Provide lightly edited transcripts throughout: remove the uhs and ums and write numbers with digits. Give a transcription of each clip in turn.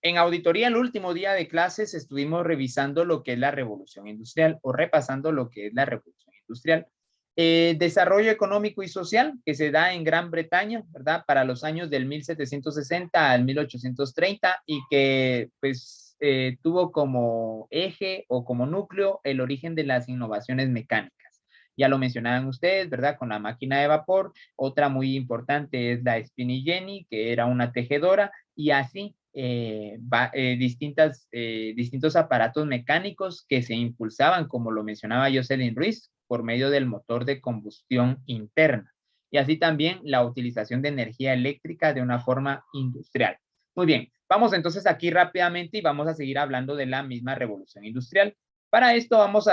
En auditoría, el último día de clases, estuvimos revisando lo que es la revolución industrial o repasando lo que es la revolución industrial. Desarrollo económico y social que se da en Gran Bretaña, ¿verdad? Para los años del 1760 al 1830 y que pues tuvo como eje o como núcleo el origen de las innovaciones mecánicas. Ya lo mencionaban ustedes, ¿verdad? Con la máquina de vapor. Otra muy importante es la Spinny Jenny, que era una tejedora, y así distintos aparatos mecánicos que se impulsaban, como lo mencionaba Jocelyn Ruiz, por medio del motor de combustión interna. Y así también la utilización de energía eléctrica de una forma industrial. Muy bien, vamos entonces aquí rápidamente y vamos a seguir hablando de la misma revolución industrial. Para esto vamos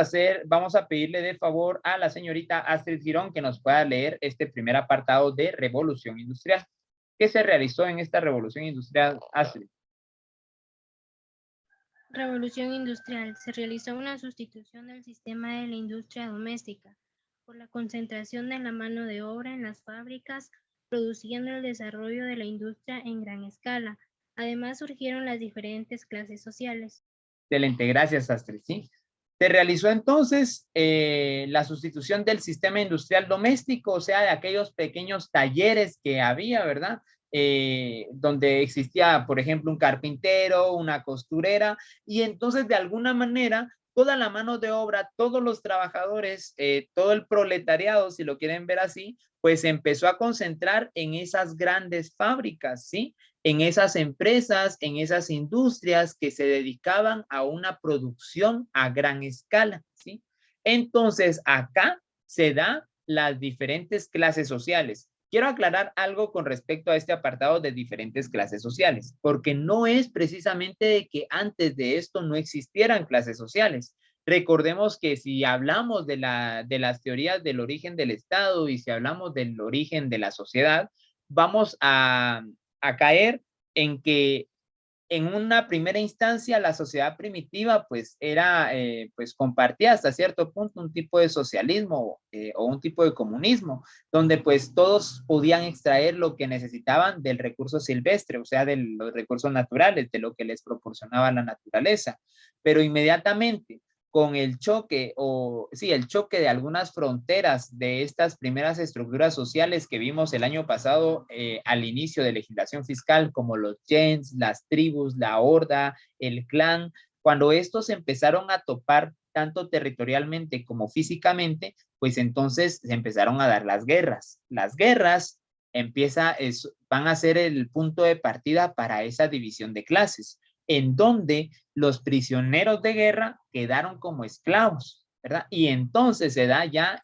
a pedirle de favor a la señorita Astrid Girón que nos pueda leer este primer apartado de revolución industrial. ¿Qué se realizó en esta revolución industrial, Astrid? Revolución industrial. Se realizó una sustitución del sistema de la industria doméstica por la concentración de la mano de obra en las fábricas, produciendo el desarrollo de la industria en gran escala. Además, surgieron las diferentes clases sociales. Excelente, gracias, Astrid. ¿Sí? Se realizó entonces la sustitución del sistema industrial doméstico, o sea, de aquellos pequeños talleres que había, ¿verdad? Donde existía, por ejemplo, un carpintero, una costurera, y entonces de alguna manera toda la mano de obra, todos los trabajadores, todo el proletariado, si lo quieren ver así, pues se empezó a concentrar en esas grandes fábricas, ¿sí? En esas empresas, en esas industrias que se dedicaban a una producción a gran escala, ¿sí? Entonces, acá se da las diferentes clases sociales. Quiero aclarar algo con respecto a este apartado de diferentes clases sociales, porque no es precisamente de que antes de esto no existieran clases sociales. Recordemos que si hablamos de las teorías del origen del Estado y si hablamos del origen de la sociedad, vamos a caer en que en una primera instancia la sociedad primitiva pues era, pues compartía hasta cierto punto un tipo de socialismo o un tipo de comunismo, donde pues todos podían extraer lo que necesitaban del recurso silvestre, o sea, de los recursos naturales, de lo que les proporcionaba la naturaleza. Pero inmediatamente con el choque o sí, el choque de algunas fronteras de estas primeras estructuras sociales que vimos el año pasado al inicio de legislación fiscal, como los gens, las tribus, la horda, el clan, cuando estos empezaron a topar tanto territorialmente como físicamente, pues entonces se empezaron a dar las guerras. Las guerras van a ser el punto de partida para esa división de clases en donde los prisioneros de guerra quedaron como esclavos, ¿verdad? Y entonces se da ya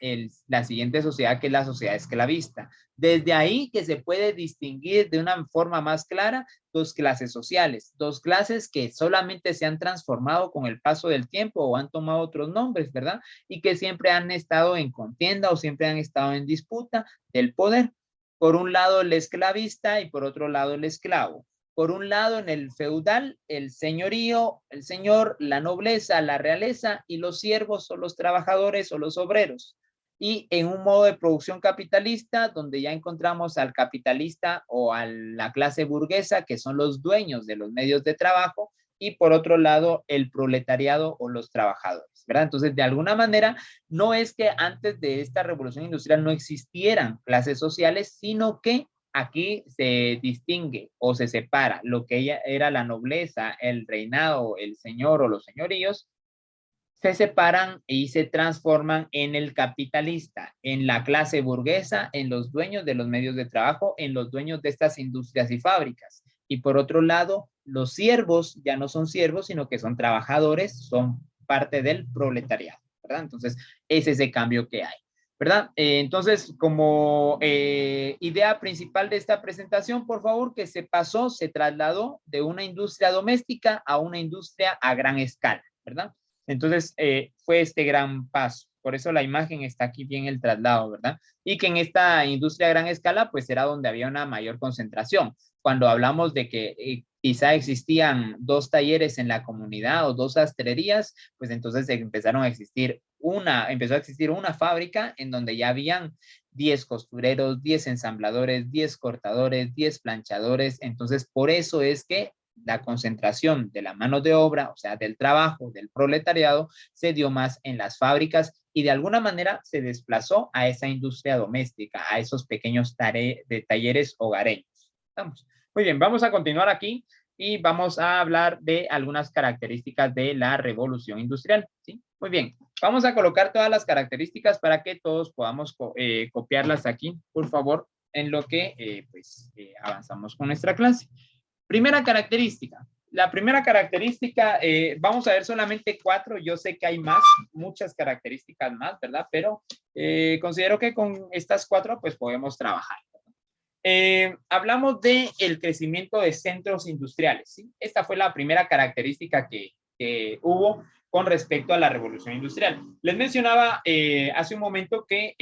la siguiente sociedad, que es la sociedad esclavista. Desde ahí que se puede distinguir de una forma más clara dos clases sociales, dos clases que solamente se han transformado con el paso del tiempo o han tomado otros nombres, ¿verdad? Y que siempre han estado en contienda o siempre han estado en disputa del poder. Por un lado el esclavista y por otro lado el esclavo. Por un lado, en el feudal, el señorío, el señor, la nobleza, la realeza y los siervos o los trabajadores o los obreros. Y en un modo de producción capitalista, donde ya encontramos al capitalista o a la clase burguesa, que son los dueños de los medios de trabajo, y por otro lado, el proletariado o los trabajadores, ¿verdad? Entonces, de alguna manera, no es que antes de esta revolución industrial no existieran clases sociales, sino que aquí se distingue o se separa lo que ella era la nobleza, el reinado, el señor o los señoríos, se separan y se transforman en el capitalista, en la clase burguesa, en los dueños de los medios de trabajo, en los dueños de estas industrias y fábricas. Y por otro lado, los siervos ya no son siervos, sino que son trabajadores, son parte del proletariado, ¿verdad? Entonces, ese es ese cambio que hay. ¿Verdad? Entonces, como idea principal de esta presentación, por favor, que se trasladó de una industria doméstica a una industria a gran escala, ¿verdad? Entonces, fue este gran paso. Por eso la imagen está aquí bien el traslado, ¿verdad? Y que en esta industria a gran escala, pues era donde había una mayor concentración. Cuando hablamos de que quizá existían dos talleres en la comunidad o dos sastrerías, pues entonces empezó a existir una fábrica en donde ya habían 10 costureros, 10 ensambladores, 10 cortadores, 10 planchadores. Entonces, por eso es que la concentración de la mano de obra, o sea, del trabajo, del proletariado, se dio más en las fábricas y de alguna manera se desplazó a esa industria doméstica, a esos pequeños talleres hogareños. Vamos. Muy bien, vamos a continuar aquí y vamos a hablar de algunas características de la revolución industrial, ¿sí? Muy bien, vamos a colocar todas las características para que todos podamos copiarlas aquí, por favor, en lo que avanzamos con nuestra clase. Primera característica. La primera característica, vamos a ver solamente 4. Yo sé que hay más, muchas características más, ¿verdad? Pero considero que con estas 4 pues podemos trabajar. Hablamos de el crecimiento de centros industriales, ¿sí? Esta fue la primera característica que hubo con respecto a la revolución industrial. Les mencionaba hace un momento que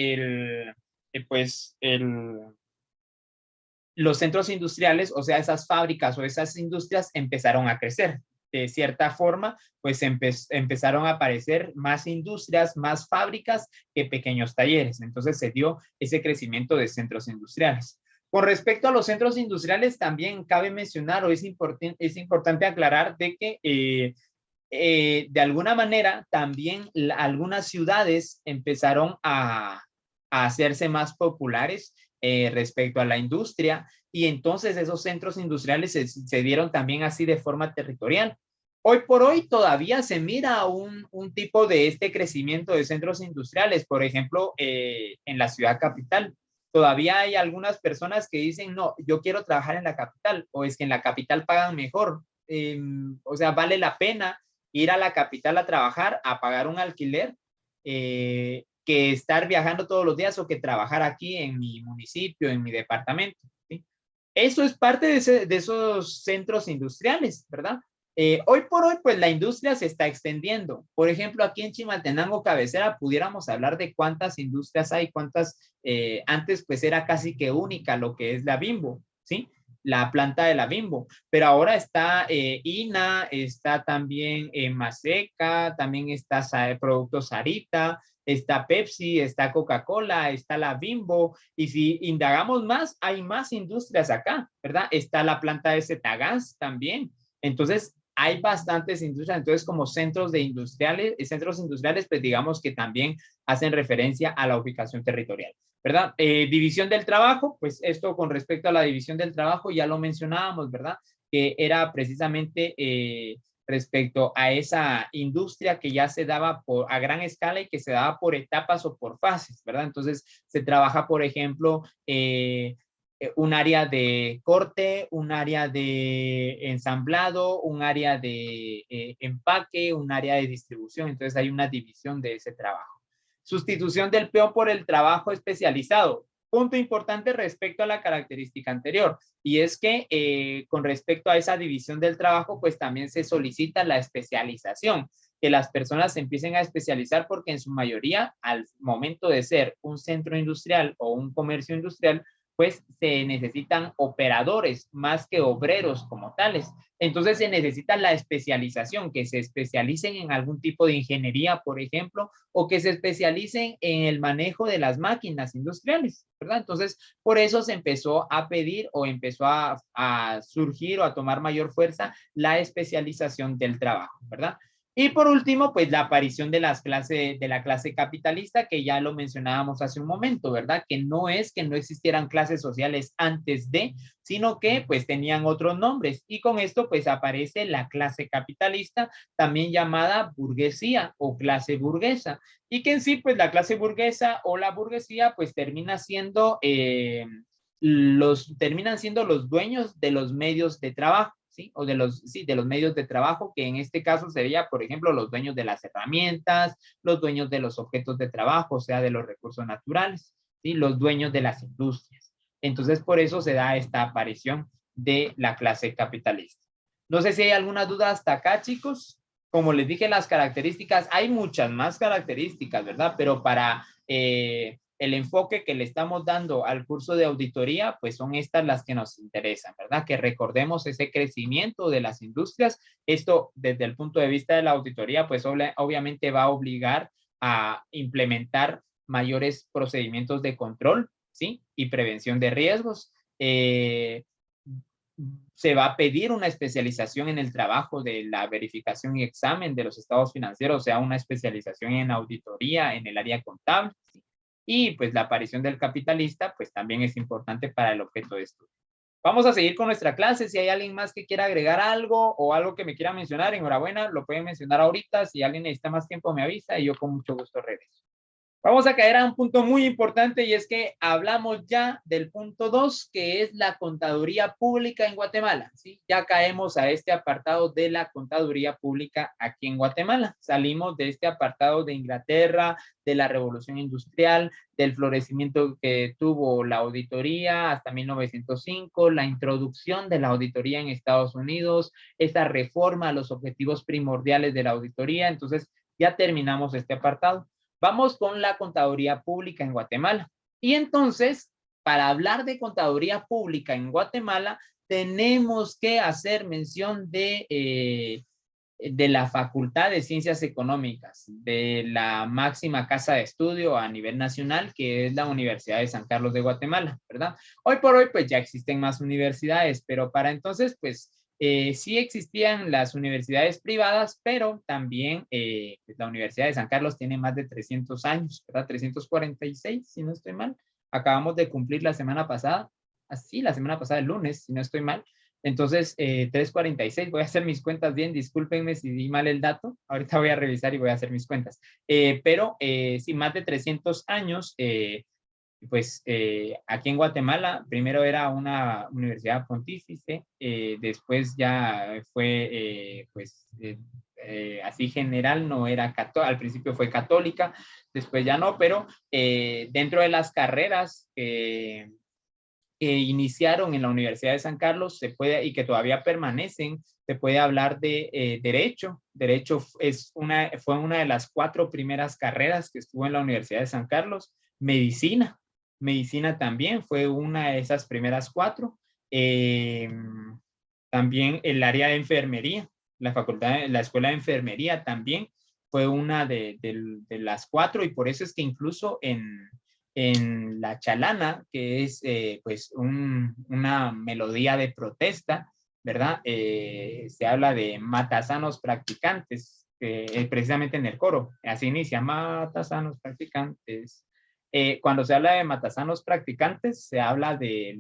los centros industriales, o sea, esas fábricas o esas industrias empezaron a crecer. De cierta forma, pues empezaron a aparecer más industrias, más fábricas que pequeños talleres. Entonces se dio ese crecimiento de centros industriales. Con respecto a los centros industriales, también cabe mencionar o es importante aclarar de que de alguna manera también algunas ciudades empezaron a hacerse más populares respecto a la industria y entonces esos centros industriales se dieron también así de forma territorial. Hoy por hoy todavía se mira un tipo de este crecimiento de centros industriales, por ejemplo, en la ciudad capital. Todavía hay algunas personas que dicen, no, yo quiero trabajar en la capital o es que en la capital pagan mejor. O sea, vale la pena ir a la capital a trabajar, a pagar un alquiler, que estar viajando todos los días o que trabajar aquí en mi municipio, en mi departamento. ¿Sí? Eso es parte de esos centros industriales, ¿verdad? Hoy por hoy, pues la industria se está extendiendo. Por ejemplo, aquí en Chimaltenango, cabecera, pudiéramos hablar de cuántas industrias hay, antes pues era casi que única lo que es la Bimbo, ¿sí? La planta de la Bimbo, pero ahora está INA, está también Maseca, también está Productos Sarita, está Pepsi, está Coca-Cola, está la Bimbo, y si indagamos más, hay más industrias acá, ¿verdad? Está la planta de Zetagas también. Entonces, hay bastantes industrias, entonces como centros industriales, pues digamos que también hacen referencia a la ubicación territorial. ¿Verdad? División del trabajo, pues esto con respecto a la división del trabajo ya lo mencionábamos, ¿verdad? Que era precisamente respecto a esa industria que ya se daba a gran escala y que se daba por etapas o por fases, ¿verdad? Entonces se trabaja, por ejemplo, un área de corte, un área de ensamblado, un área de empaque, un área de distribución, entonces hay una división de ese trabajo. Sustitución del peón por el trabajo especializado. Punto importante respecto a la característica anterior, y es que con respecto a esa división del trabajo, pues también se solicita la especialización, que las personas se empiecen a especializar porque en su mayoría, al momento de ser un centro industrial o un comercio industrial, pues se necesitan operadores más que obreros como tales. Entonces se necesita la especialización, que se especialicen en algún tipo de ingeniería, por ejemplo, o que se especialicen en el manejo de las máquinas industriales, ¿verdad? Entonces, por eso se empezó a pedir o empezó a surgir o a tomar mayor fuerza la especialización del trabajo, ¿verdad? Y por último, pues la aparición de la clase capitalista, que ya lo mencionábamos hace un momento, ¿verdad? Que no es que no existieran clases sociales antes de, sino que pues tenían otros nombres. Y con esto pues aparece la clase capitalista, también llamada burguesía o clase burguesa. Y que en sí pues la clase burguesa o la burguesía pues terminan siendo los dueños de los medios de trabajo. ¿Sí? O de los medios de trabajo, que en este caso sería, por ejemplo, los dueños de las herramientas, los dueños de los objetos de trabajo, o sea, de los recursos naturales, ¿sí? Los dueños de las industrias. Entonces, por eso se da esta aparición de la clase capitalista. No sé si hay alguna duda hasta acá, chicos. Como les dije, las características, hay muchas más características, ¿verdad? Pero para el enfoque que le estamos dando al curso de auditoría, pues son estas las que nos interesan, ¿verdad? Que recordemos ese crecimiento de las industrias. Esto, desde el punto de vista de la auditoría, pues obviamente va a obligar a implementar mayores procedimientos de control, ¿sí? Y prevención de riesgos. se va a pedir una especialización en el trabajo de la verificación y examen de los estados financieros, o sea, una especialización en auditoría en el área contable. ¿Sí? Y pues la aparición del capitalista, pues también es importante para el objeto de estudio. Vamos a seguir con nuestra clase. Si hay alguien más que quiera agregar algo o algo que me quiera mencionar, enhorabuena, lo pueden mencionar ahorita. Si alguien necesita más tiempo, me avisa y yo con mucho gusto regreso. Vamos a caer a un punto muy importante y es que hablamos ya del punto 2, que es la contaduría pública en Guatemala. ¿Sí? Ya caemos a este apartado de la contaduría pública aquí en Guatemala. Salimos de este apartado de Inglaterra, de la revolución industrial, del florecimiento que tuvo la auditoría hasta 1905, la introducción de la auditoría en Estados Unidos, esta reforma a los objetivos primordiales de la auditoría. Entonces, ya terminamos este apartado. Vamos con la contaduría pública en Guatemala. Y entonces, para hablar de contaduría pública en Guatemala, tenemos que hacer mención de la Facultad de Ciencias Económicas, de la máxima casa de estudio a nivel nacional, que es la Universidad de San Carlos de Guatemala, ¿verdad? Hoy por hoy, pues ya existen más universidades, pero para entonces, pues sí existían las universidades privadas, pero también pues, la Universidad de San Carlos tiene más de 300 años, ¿verdad? 346, si no estoy mal. Acabamos de cumplir la semana pasada, así, la semana pasada, el lunes, si no estoy mal. Entonces, 346, voy a hacer mis cuentas bien, discúlpenme si di mal el dato, ahorita voy a revisar y voy a hacer mis cuentas. Pero sí, más de 300 años, pues aquí en Guatemala, primero era una universidad pontífice, después ya fue, así general, no era católica, al principio fue católica, después ya no, pero dentro de las carreras que iniciaron en la Universidad de San Carlos se puede, y que todavía permanecen, se puede hablar de derecho. Derecho fue una de las 4 primeras carreras que estuvo en la Universidad de San Carlos. Medicina. Medicina también fue una de esas primeras 4. También el área de enfermería, la facultad, la escuela de enfermería también fue una de las 4, y por eso es que incluso en la chalana, que es pues una melodía de protesta, ¿verdad? Se habla de matasanos practicantes, precisamente en el coro, así inicia, matasanos practicantes. Cuando se habla de matasanos practicantes, se habla de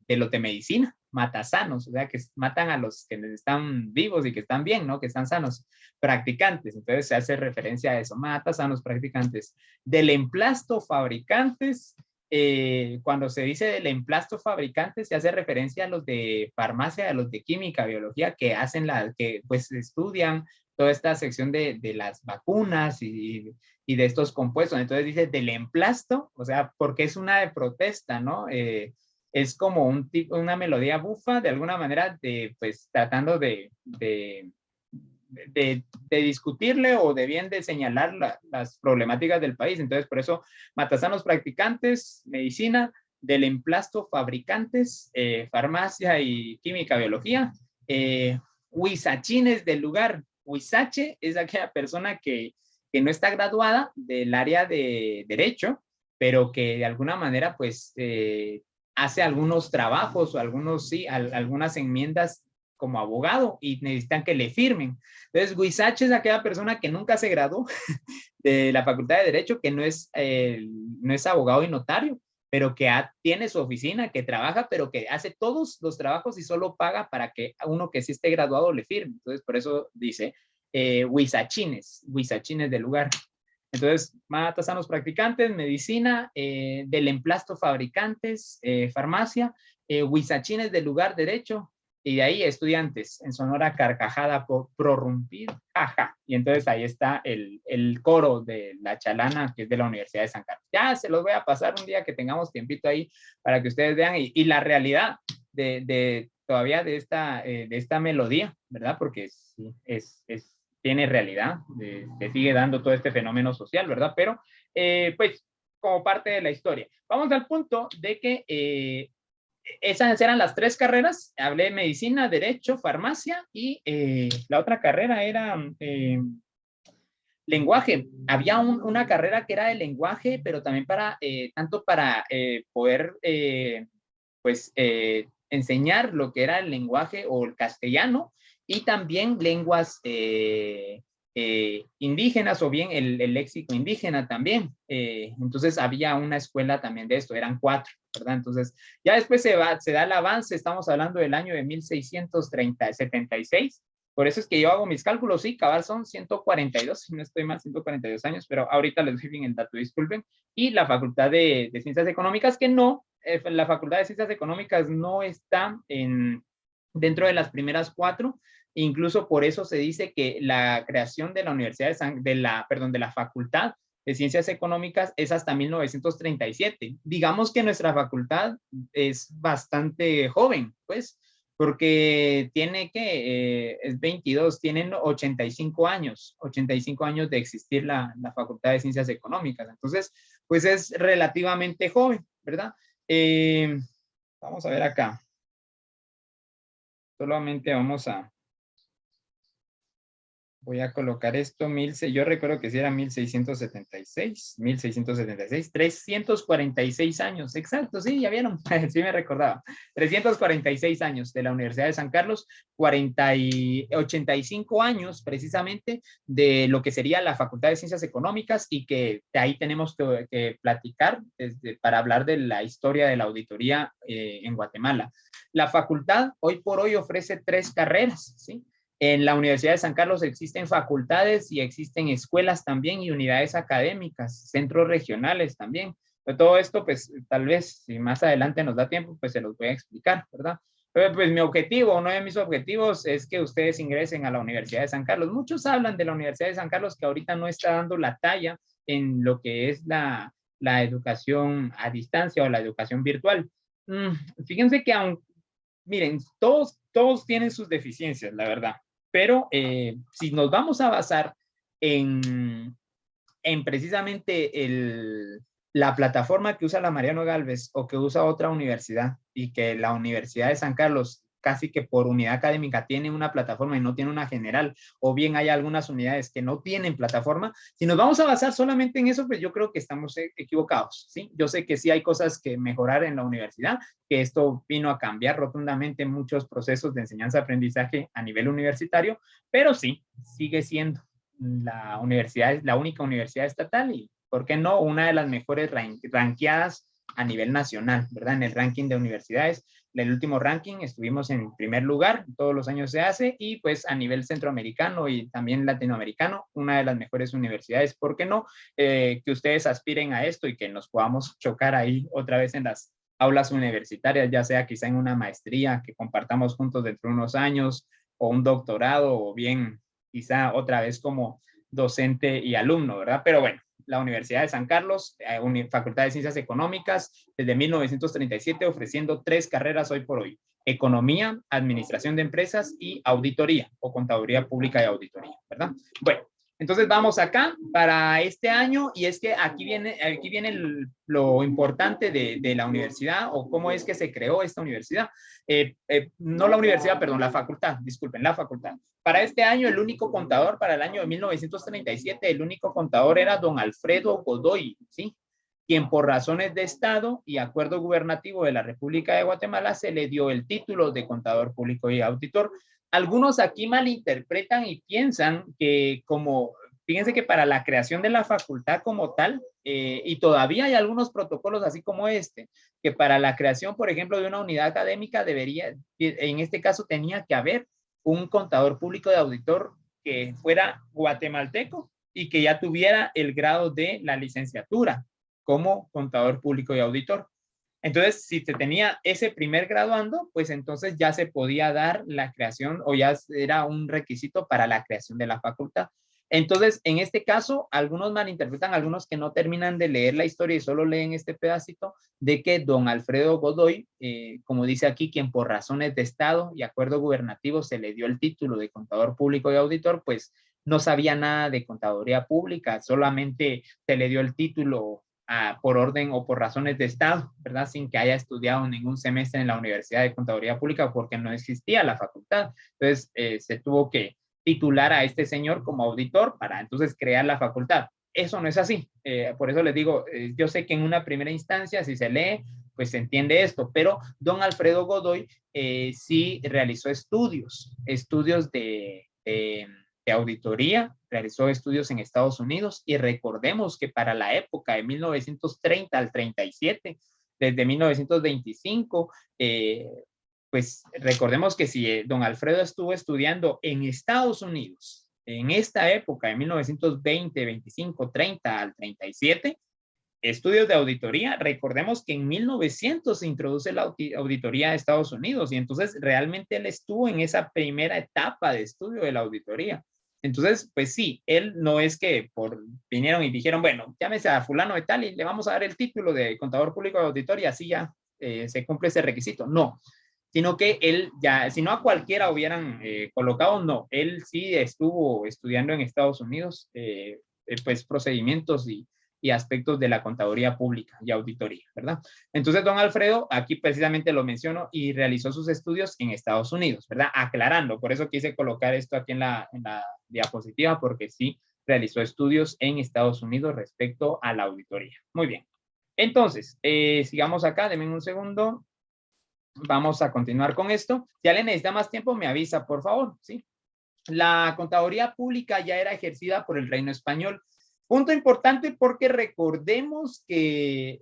los de medicina, matasanos, o sea, que matan a los que están vivos y que están bien, ¿no? Que están sanos, practicantes. Entonces se hace referencia a eso, matasanos practicantes. Del emplasto fabricantes, cuando se dice del emplasto fabricantes, se hace referencia a los de farmacia, a los de química, biología, que hacen que pues estudian toda esta sección de las vacunas y de estos compuestos. Entonces dice del emplasto, o sea, porque es una de protesta, ¿no? Es como una melodía bufa, de alguna manera, pues tratando de discutirle o de bien de señalar las problemáticas del país. Entonces, por eso, matasanos practicantes, medicina, del emplasto fabricantes, farmacia y química, biología, huizachines del lugar. Huizache es aquella persona que no está graduada del área de derecho, pero que de alguna manera, pues, hace algunos trabajos o algunas enmiendas como abogado y necesitan que le firmen. Entonces, Huizache es aquella persona que nunca se graduó de la Facultad de Derecho, que no es abogado y notario, pero que tiene su oficina, que trabaja, pero que hace todos los trabajos y solo paga para que uno que sí esté graduado le firme. Entonces, por eso dice huizachines del lugar. Entonces, matasanos practicantes, medicina, del emplasto fabricantes, farmacia, huizachines del lugar derecho, y de ahí estudiantes, en sonora carcajada por prorrumpir, jaja. Y entonces ahí está el coro de la chalana, que es de la Universidad de San Carlos. Ya se los voy a pasar un día que tengamos tiempito ahí para que ustedes vean y la realidad todavía de esta melodía, ¿verdad? Porque tiene realidad, se sigue dando todo este fenómeno social, ¿verdad? Pero, pues, como parte de la historia. Vamos al punto de que esas eran las 3 carreras. Hablé de medicina, derecho, farmacia y la otra carrera era lenguaje. Había una carrera que era de lenguaje, pero también tanto para poder, pues, enseñar lo que era el lenguaje o el castellano y también lenguas indígenas o bien el léxico indígena también. Entonces había una escuela también de esto, eran 4, ¿verdad? Entonces ya después se da el avance, estamos hablando del año de 1676. Por eso es que yo hago mis cálculos, sí, cabal son 142, si no estoy mal, 142 años, pero ahorita les doy bien el dato, disculpen. Y la Facultad de Ciencias Económicas, que no, la Facultad de Ciencias Económicas no está dentro de las primeras 4, incluso por eso se dice que la creación de la Universidad de la Facultad de Ciencias Económicas es hasta 1937. Digamos que nuestra facultad es bastante joven, pues, porque tiene es 22, tienen 85 años de existir la Facultad de Ciencias Económicas. Entonces, pues es relativamente joven, ¿verdad? Vamos a ver acá. Solamente voy a colocar esto, yo recuerdo que sí era 1676, 346 años, exacto, sí, ya vieron, sí me recordaba, 346 años de la Universidad de San Carlos, 85 años precisamente de lo que sería la Facultad de Ciencias Económicas y que de ahí tenemos que platicar para hablar de la historia de la auditoría en Guatemala. La facultad hoy por hoy ofrece 3 carreras, ¿sí? En la Universidad de San Carlos existen facultades y existen escuelas también y unidades académicas, centros regionales también. Pero todo esto, pues tal vez si más adelante nos da tiempo, pues se los voy a explicar, ¿verdad? Pero, pues mi objetivo, uno de mis objetivos es que ustedes ingresen a la Universidad de San Carlos. Muchos hablan de la Universidad de San Carlos que ahorita no está dando la talla en lo que es la educación a distancia o la educación virtual. Fíjense que miren, todos tienen sus deficiencias, la verdad. Pero si nos vamos a basar en precisamente la plataforma que usa la Mariano Gálvez o que usa otra universidad y que la Universidad de San Carlos casi que por unidad académica tiene una plataforma y no tiene una general, o bien hay algunas unidades que no tienen plataforma, si nos vamos a basar solamente en eso, pues yo creo que estamos equivocados, ¿sí? Yo sé que sí hay cosas que mejorar en la universidad, que esto vino a cambiar rotundamente muchos procesos de enseñanza-aprendizaje a nivel universitario, pero sí, sigue siendo la universidad, es la única universidad estatal y, ¿por qué no?, una de las mejores ranqueadas a nivel nacional, ¿verdad? En el ranking de universidades, en el último ranking estuvimos en primer lugar, todos los años se hace, y pues a nivel centroamericano y también latinoamericano, una de las mejores universidades, ¿por qué no? Que ustedes aspiren a esto y que nos podamos chocar ahí otra vez en las aulas universitarias, ya sea quizá en una maestría que compartamos juntos dentro de unos años, o un doctorado, o bien quizá otra vez como docente y alumno, ¿verdad? Pero bueno, la Universidad de San Carlos, Facultad de Ciencias Económicas, desde 1937 ofreciendo 3 carreras hoy por hoy: Economía, Administración de Empresas y Auditoría o Contaduría Pública y Auditoría, ¿verdad? Bueno, entonces vamos acá para este año y es que aquí viene lo importante de la universidad o cómo es que se creó esta universidad. No la universidad, perdón, la facultad, disculpen, la facultad. Para este año, el único contador para el año de 1937, el único contador era don Alfredo Godoy, ¿sí? Quien por razones de Estado y acuerdo gubernativo de la República de Guatemala se le dio el título de contador público y auditor. Algunos aquí malinterpretan y piensan que fíjense que para la creación de la facultad como tal, y todavía hay algunos protocolos así como que para la creación, por ejemplo, de una unidad académica en este caso tenía que haber un contador público de auditor que fuera guatemalteco y que ya tuviera el grado de la licenciatura como contador público y auditor. Entonces, si se tenía ese primer graduando, pues entonces ya se podía dar la creación o ya era un requisito para la creación de la facultad. Entonces, en este caso, algunos malinterpretan, algunos que no terminan de leer la historia y solo leen este pedacito, de que don Alfredo Godoy, como dice aquí, quien por razones de Estado y acuerdo gubernativo se le dio el título de contador público y auditor, pues no sabía nada de contaduría pública, solamente se le dio el título por orden o por razones de Estado, ¿verdad? Sin que haya estudiado ningún semestre en la Universidad de Contaduría Pública porque no existía la facultad. Entonces, se tuvo que titular a este señor como auditor para entonces crear la facultad. Eso no es así. Por eso les digo, yo sé que en una primera instancia, si se lee, pues se entiende esto, pero don Alfredo Godoy sí realizó estudios de auditoría, realizó estudios en Estados Unidos y recordemos que para la época de 1930 al 37, desde 1925, pues recordemos que si don Alfredo estuvo estudiando en Estados Unidos en esta época de 1920, 25, 30 al 37, estudios de auditoría, recordemos que en 1900 se introduce la auditoría de Estados Unidos y entonces realmente él estuvo en esa primera etapa de estudio de la auditoría. Entonces, pues sí, él no es que vinieron y dijeron, bueno, llámese a fulano de tal y le vamos a dar el título de contador público de auditoría, así ya se cumple ese requisito. No, sino que él ya, si no a cualquiera hubieran colocado, no, él sí estuvo estudiando en Estados Unidos, pues procedimientos y aspectos de la contaduría pública y auditoría, ¿verdad? Entonces, don Alfredo, aquí precisamente lo menciono y realizó sus estudios en Estados Unidos, ¿verdad? Aclarando, por eso quise colocar esto aquí en la diapositiva, porque sí realizó estudios en Estados Unidos respecto a la auditoría. Muy bien. Entonces, sigamos acá, denme un segundo. Vamos a continuar con esto. Si alguien necesita más tiempo, me avisa, por favor, ¿sí? La contaduría pública ya era ejercida por el Reino Español. Punto importante porque recordemos que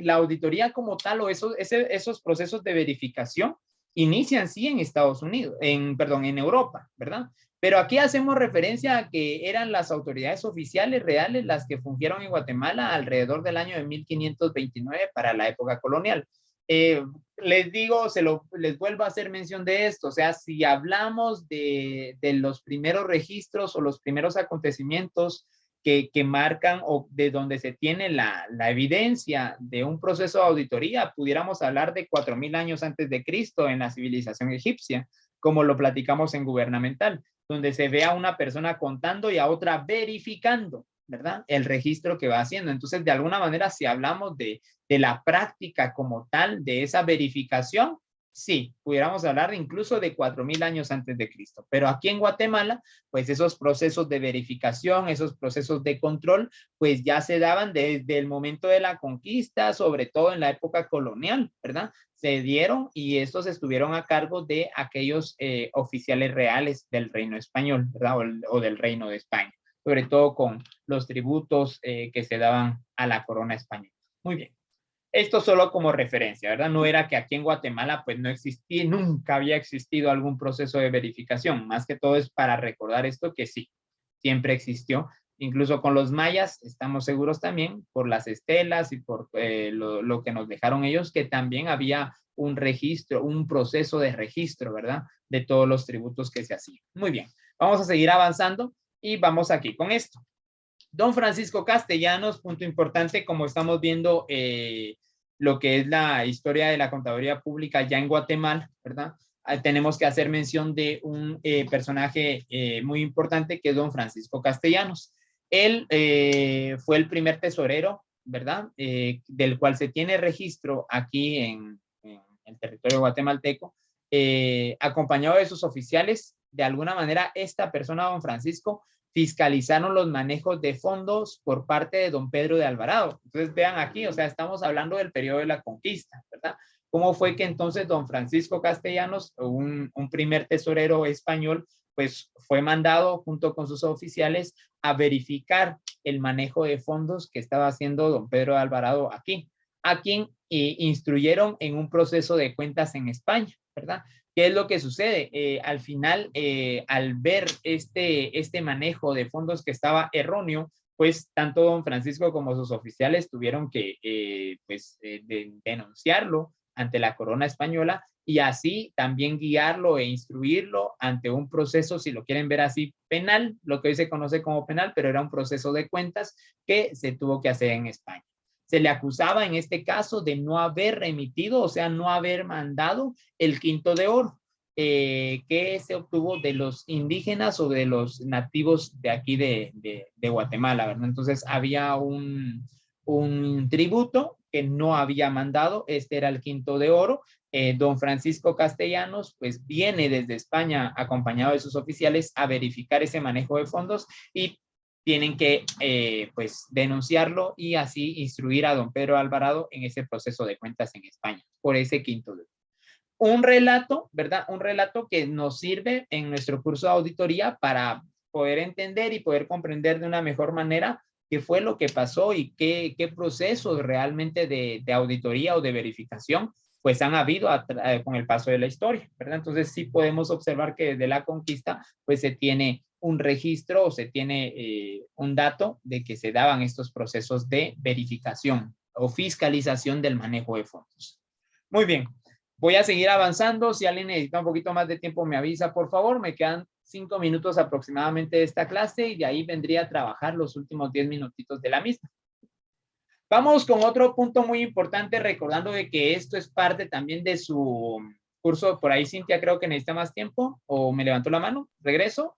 la auditoría como tal o esos procesos de verificación inician sí en Estados Unidos, en Europa, ¿verdad? Pero aquí hacemos referencia a que eran las autoridades oficiales reales las que fungieron en Guatemala alrededor del año de 1529 para la época colonial. Les digo, les vuelvo a hacer mención de esto, o sea, si hablamos de los primeros registros o los primeros acontecimientos que marcan o de donde se tiene la evidencia de un proceso de auditoría, pudiéramos hablar de 4000 años antes de Cristo en la civilización egipcia, como lo platicamos en Gubernamental, donde se ve a una persona contando y a otra verificando, ¿verdad? El registro que va haciendo. Entonces, de alguna manera, si hablamos de la práctica como tal, de esa verificación, sí, pudiéramos hablar incluso de 4000 años antes de Cristo. Pero aquí en Guatemala, pues esos procesos de verificación, esos procesos de control, pues ya se daban desde el momento de la conquista, sobre todo en la época colonial, ¿verdad? Se dieron y estos estuvieron a cargo de aquellos oficiales reales del reino español, ¿verdad? O del reino de España, sobre todo con los tributos que se daban a la corona española. Muy bien. Esto solo como referencia, ¿verdad? No era que aquí en Guatemala pues no existía, nunca había existido algún proceso de verificación. Más que todo es para recordar esto que sí, siempre existió. Incluso con los mayas estamos seguros también por las estelas y por lo que nos dejaron ellos, que también había un registro, un proceso de registro, ¿verdad? De todos los tributos que se hacían. Muy bien, vamos a seguir avanzando y vamos aquí con esto. Don Francisco Castellanos, punto importante, como estamos viendo lo que es la historia de la contaduría pública ya en Guatemala, ¿verdad? Tenemos que hacer mención de un personaje muy importante que es don Francisco Castellanos. Él fue el primer tesorero, ¿verdad? Del cual se tiene registro aquí en el territorio guatemalteco, acompañado de sus oficiales. De alguna manera, esta persona, don Francisco, fiscalizaron los manejos de fondos por parte de don Pedro de Alvarado. Entonces vean aquí, o sea, estamos hablando del periodo de la conquista, ¿verdad? ¿Cómo fue que entonces don Francisco Castellanos, un primer tesorero español, pues fue mandado junto con sus oficiales a verificar el manejo de fondos que estaba haciendo don Pedro de Alvarado aquí, a quien instruyeron en un proceso de cuentas en España, ¿verdad? ¿Qué es lo que sucede? Al final, al ver este manejo de fondos que estaba erróneo, pues tanto don Francisco como sus oficiales tuvieron que denunciarlo ante la corona española y así también guiarlo e instruirlo ante un proceso, si lo quieren ver así, penal, lo que hoy se conoce como penal, pero era un proceso de cuentas que se tuvo que hacer en España. Se le acusaba en este caso de no haber remitido, o sea, no haber mandado el quinto de oro que se obtuvo de los indígenas o de los nativos de aquí de Guatemala, ¿verdad? Entonces había un tributo que no había mandado, este era el quinto de oro. Don Francisco Castellanos, pues viene desde España acompañado de sus oficiales a verificar ese manejo de fondos y tienen que pues denunciarlo y así instruir a don Pedro Alvarado en ese proceso de cuentas en España, por ese quinto delito. Un relato, ¿verdad? Un relato que nos sirve en nuestro curso de auditoría para poder entender y poder comprender de una mejor manera qué fue lo que pasó y qué procesos realmente de auditoría o de verificación pues han habido con el paso de la historia, ¿verdad? Entonces sí podemos observar que desde la conquista pues se tiene un registro o se tiene un dato de que se daban estos procesos de verificación o fiscalización del manejo de fondos. Muy bien. Voy a seguir avanzando. Si alguien necesita un poquito más de tiempo, me avisa, por favor. Me quedan 5 minutos aproximadamente de esta clase y de ahí vendría a trabajar los últimos 10 minutitos de la misma. Vamos con otro punto muy importante, recordando de que esto es parte también de su curso. Por ahí, Cintia, creo que necesita más tiempo. ¿O me levantó la mano? ¿Regreso?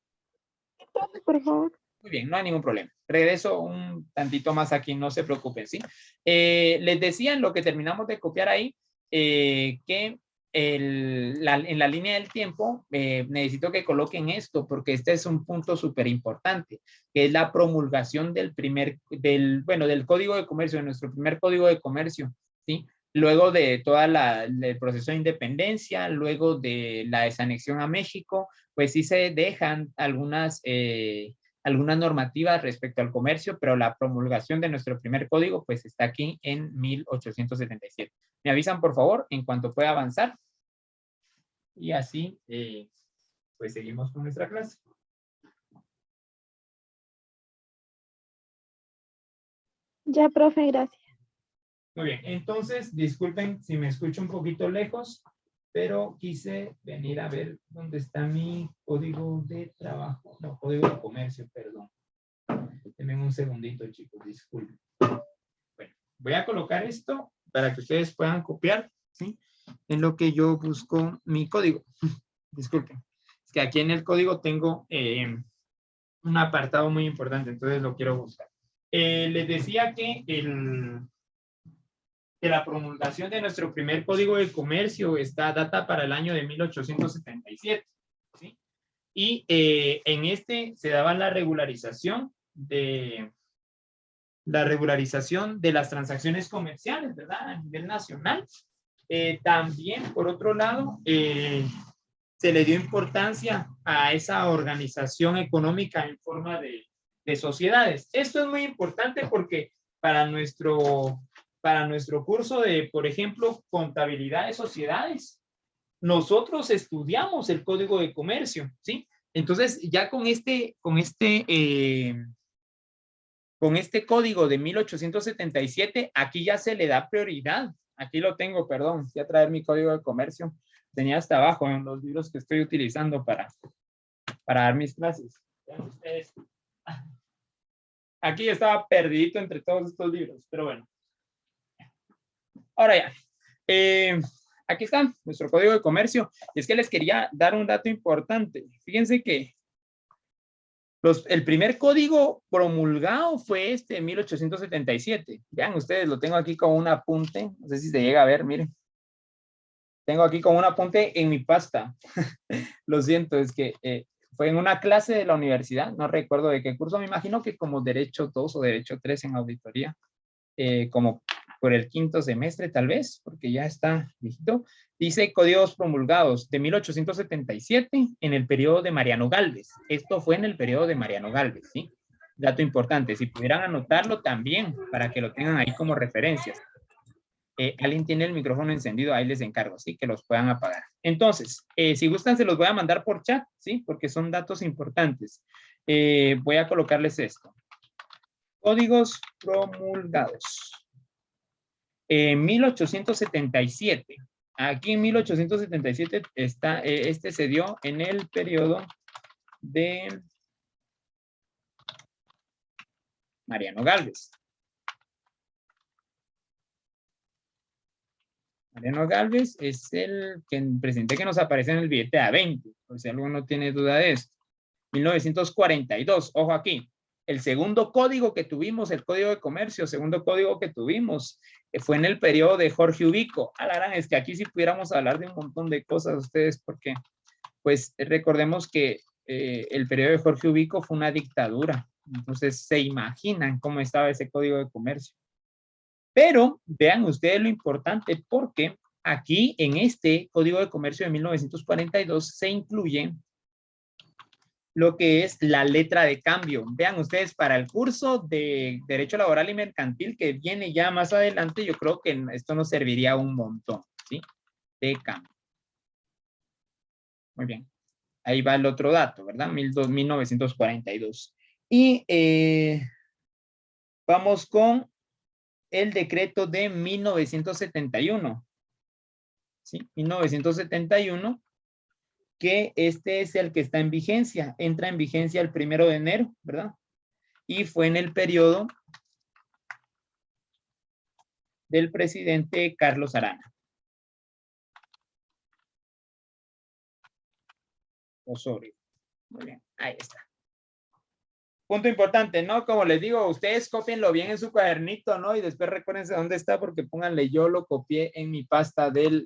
Por favor. Muy bien, no hay ningún problema. Regreso un tantito más aquí, no se preocupen, ¿sí? Les decía en lo que terminamos de copiar ahí, que en la línea del tiempo necesito que coloquen esto porque este es un punto súper importante, que es la promulgación del del Código de Comercio, de nuestro primer Código de Comercio, ¿sí? Luego de todo el proceso de independencia, luego de la desanexión a México, pues sí se dejan algunas normativas respecto al comercio, pero la promulgación de nuestro primer código pues está aquí en 1877. Me avisan, por favor, en cuanto pueda avanzar. Y así, pues seguimos con nuestra clase. Ya, profe, gracias. Muy bien, entonces, disculpen si me escucho un poquito lejos, pero quise venir a ver dónde está mi código de trabajo. No, código de comercio, perdón. Denme un segundito, chicos, disculpen. Bueno, voy a colocar esto para que ustedes puedan copiar, ¿sí? En lo que yo busco mi código. Disculpen. Es que aquí en el código tengo un apartado muy importante, entonces lo quiero buscar. Les decía que la promulgación de nuestro primer código de comercio data para el año de 1877, ¿sí? Y en este se daba la regularización de las transacciones comerciales, ¿verdad? A nivel nacional. También, por otro lado, se le dio importancia a esa organización económica en forma de sociedades. Esto es muy importante porque para nuestro curso de, por ejemplo, contabilidad de sociedades, nosotros estudiamos el Código de Comercio, ¿sí? Entonces, ya con este código de 1877, aquí ya se le da prioridad. Aquí lo tengo, perdón, voy a traer mi código de comercio. Tenía hasta abajo en los libros que estoy utilizando para dar mis clases. Vean ustedes. Aquí estaba perdidito entre todos estos libros, pero bueno. Ahora ya. Aquí está nuestro código de comercio. Y es que les quería dar un dato importante. Fíjense que el primer código promulgado fue en 1877. Vean ustedes, lo tengo aquí con un apunte. No sé si se llega a ver, miren. Tengo aquí con un apunte en mi pasta. Lo siento, es que fue en una clase de la universidad. No recuerdo de qué curso. Me imagino que como Derecho 2 o Derecho 3 en auditoría. Como por el quinto semestre tal vez, porque ya está viejito. Dice códigos promulgados de 1877 en el periodo de Mariano Gálvez. Esto fue en el periodo de Mariano Gálvez, ¿sí? Dato importante, si pudieran anotarlo también, para que lo tengan ahí como referencias. Alguien tiene el micrófono encendido, ahí les encargo, ¿sí? Que los puedan apagar. Entonces, si gustan, se los voy a mandar por chat, ¿sí? Porque son datos importantes. Voy a colocarles esto. Códigos promulgados. En 1877. Aquí en 1877 está, este se dio en el periodo de Mariano Gálvez. Mariano Gálvez es el presidente que nos aparece en el billete de A20, por si alguno tiene duda de esto. 1942, ojo aquí. El segundo código que tuvimos, el Código de Comercio, segundo código que tuvimos, fue en el periodo de Jorge Ubico. A la gran, es que aquí sí pudiéramos hablar de un montón de cosas ustedes, porque pues recordemos que el periodo de Jorge Ubico fue una dictadura Entonces se imaginan cómo estaba ese Código de Comercio. Pero vean ustedes lo importante, porque aquí en este Código de Comercio de 1942 se incluye lo que es la letra de cambio. Vean ustedes, para el curso de Derecho Laboral y Mercantil que viene ya más adelante, yo creo que esto nos serviría un montón, ¿sí? De cambio. Muy bien. Ahí va el otro dato, ¿verdad? 1942. Y vamos con el decreto de 1971. ¿Sí? 1971, que este es el que está en vigencia. Entra en vigencia el 1 de enero, ¿verdad? Y fue en el periodo del presidente Carlos Arana Osorio. Muy bien, ahí está. Punto importante, ¿no? Como les digo, ustedes copienlo bien en su cuadernito, ¿no? Y después recuérdense dónde está, porque pónganle, yo lo copié en mi pasta del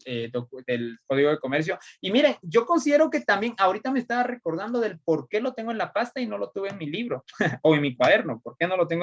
Código de Comercio. Y miren, yo considero que también, ahorita me estaba recordando del por qué lo tengo en la pasta y no lo tuve en mi libro o en mi cuaderno, por qué no lo tengo anotado.